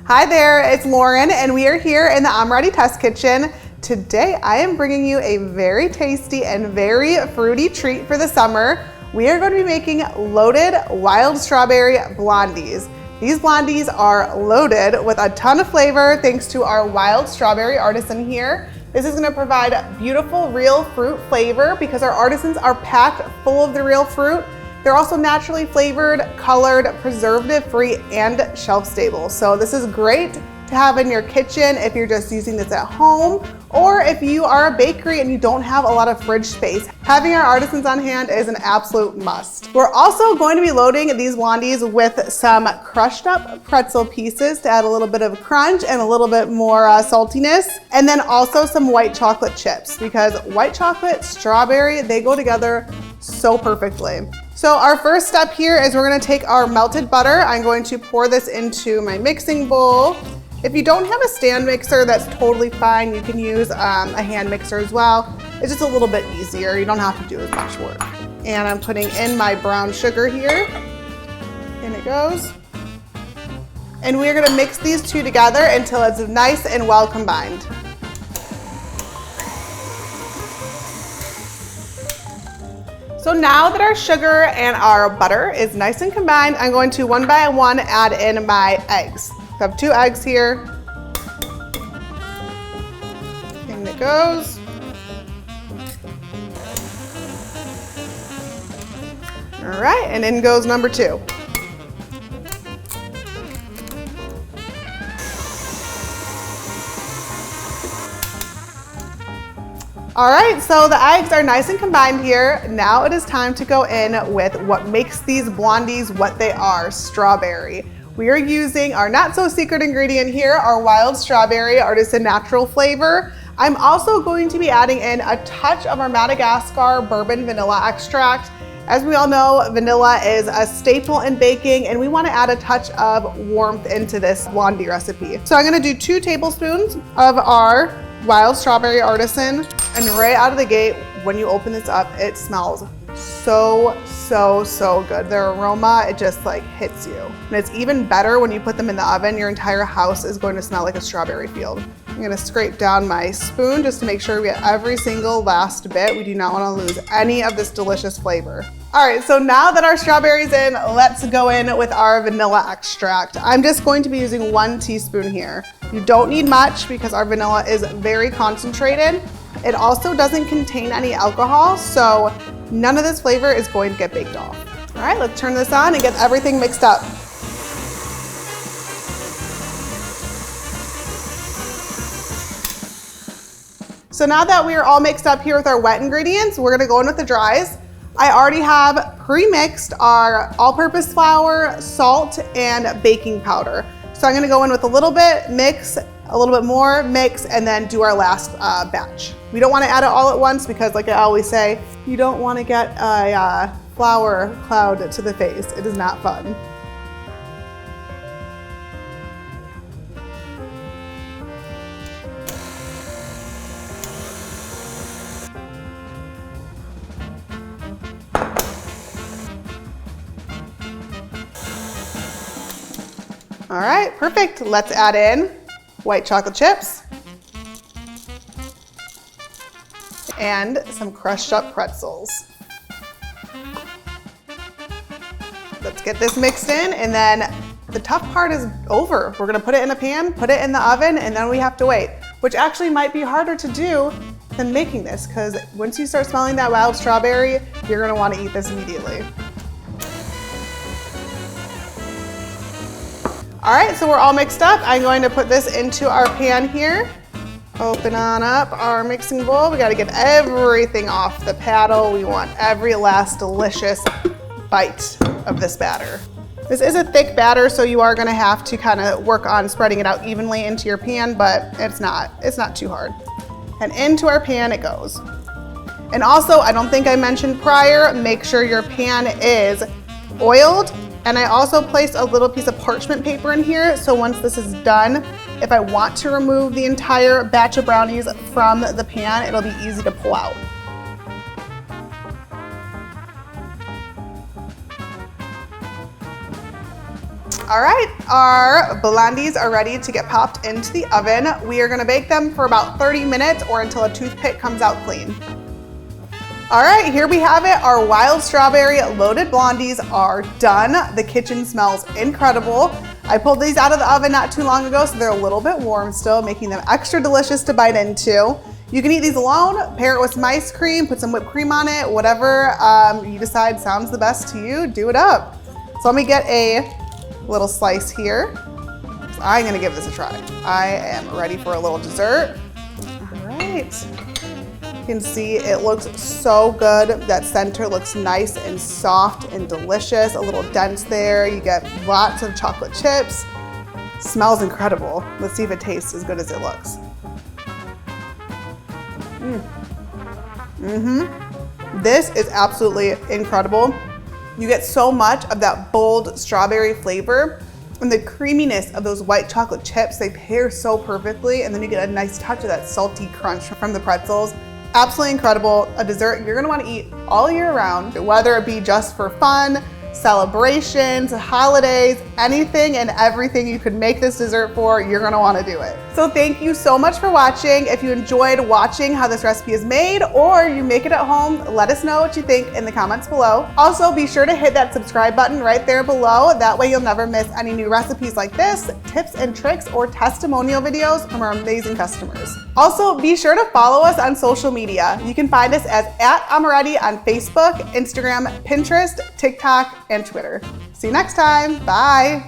Hi there, it's Lauren and we are here in the Amoretti test kitchen. Today I am bringing you a very tasty and very fruity treat for the summer. We are going to be making Loaded Wild Strawberry Blondies. These blondies are loaded with a ton of flavor thanks to our Wild Strawberry Artisan here. This is going to provide beautiful real fruit flavor because our artisans are packed full of the real fruit. They're also naturally flavored, colored, preservative-free, and shelf-stable. So this is great to have in your kitchen if you're just using this at home, or if you are a bakery and you don't have a lot of fridge space. Having our artisans on hand is an absolute must. We're also going to be loading these blondies with some crushed up pretzel pieces to add a little bit of crunch and a little bit more saltiness, and then also some white chocolate chips because white chocolate, strawberry, they go together so perfectly. So our first step here is we're gonna take our melted butter. I'm going to pour this into my mixing bowl. If you don't have a stand mixer, that's totally fine. You can use a hand mixer as well. It's just a little bit easier. You don't have to do as much work. And I'm putting in my brown sugar here. In it goes. And we're gonna mix these two together until it's nice and well combined. So now that our sugar and our butter is nice and combined, I'm going to one by one add in my eggs. I have 2 eggs here. In it goes. All right, and in goes number 2. All right, so the eggs are nice and combined here. Now it is time to go in with what makes these blondies what they are, strawberry. We are using our not so secret ingredient here, our Wild Strawberry Artisan natural flavor. I'm also going to be adding in a touch of our Madagascar bourbon vanilla extract. As we all know, vanilla is a staple in baking and we want to add a touch of warmth into this blondie recipe. So I'm going to do 2 tablespoons of our Wild Strawberry Artisan, and right out of the gate, when you open this up, it smells so good. Their aroma, it just like hits you. And it's even better when you put them in the oven. Your entire house is going to smell like a strawberry field. I'm gonna scrape down my spoon just to make sure we get every single last bit. We do not wanna lose any of this delicious flavor. All right, so now that our strawberry's in, let's go in with our vanilla extract. I'm just going to be using 1 teaspoon here. You don't need much because our vanilla is very concentrated. It also doesn't contain any alcohol, so none of this flavor is going to get baked off. All right, let's turn this on and get everything mixed up. So now that we are all mixed up here with our wet ingredients, we're gonna go in with the dries. I already have pre-mixed our all-purpose flour, salt, and baking powder. So I'm gonna go in with a little bit, mix, a little bit more, mix, and then do our last batch. We don't wanna add it all at once because like I always say, you don't wanna get a flour cloud to the face. It is not fun. All right, perfect. Let's add in white chocolate chips and some crushed up pretzels. Let's get this mixed in, and then the tough part is over. We're gonna put it in a pan, put it in the oven, and then we have to wait, which actually might be harder to do than making this because once you start smelling that wild strawberry, you're gonna wanna eat this immediately. All right, so we're all mixed up. I'm going to put this into our pan here. Open on up our mixing bowl. We gotta get everything off the paddle. We want every last delicious bite of this batter. This is a thick batter, so you are gonna have to kind of work on spreading it out evenly into your pan, but it's not too hard. And into our pan it goes. And also, I don't think I mentioned prior, make sure your pan is oiled. And I also placed a little piece of parchment paper in here, so once this is done, if I want to remove the entire batch of brownies from the pan, it'll be easy to pull out. All All right, our blondies are ready to get popped into the oven. We are gonna bake them for about 30 minutes or until a toothpick comes out clean. All right, here we have it. Our wild strawberry loaded blondies are done. The kitchen smells incredible. I pulled these out of the oven not too long ago, so they're a little bit warm still, making them extra delicious to bite into. You can eat these alone, pair it with some ice cream, put some whipped cream on it, whatever you decide sounds the best to you, do it up. So let me get a little slice here. So I'm gonna give this a try. I am ready for a little dessert. All right. You can see it looks so good. That center looks nice and soft and delicious. A little dense there. You get lots of chocolate chips. Smells incredible. Let's see if it tastes as good as it looks. This is absolutely incredible. You get so much of that bold strawberry flavor and the creaminess of those white chocolate chips. They pair so perfectly, and then you get a nice touch of that salty crunch from the pretzels. Absolutely incredible. A dessert you're gonna wanna eat all year round, whether it be just for fun, celebrations, holidays, anything and everything you could make this dessert for, you're gonna wanna do it. So thank you so much for watching. If you enjoyed watching how this recipe is made or you make it at home, let us know what you think in the comments below. Also, be sure to hit that subscribe button right there below. That way you'll never miss any new recipes like this, tips and tricks, or testimonial videos from our amazing customers. Also, be sure to follow us on social media. You can find us as @Amoretti on Facebook, Instagram, Pinterest, TikTok, and Twitter. See you next time. Bye.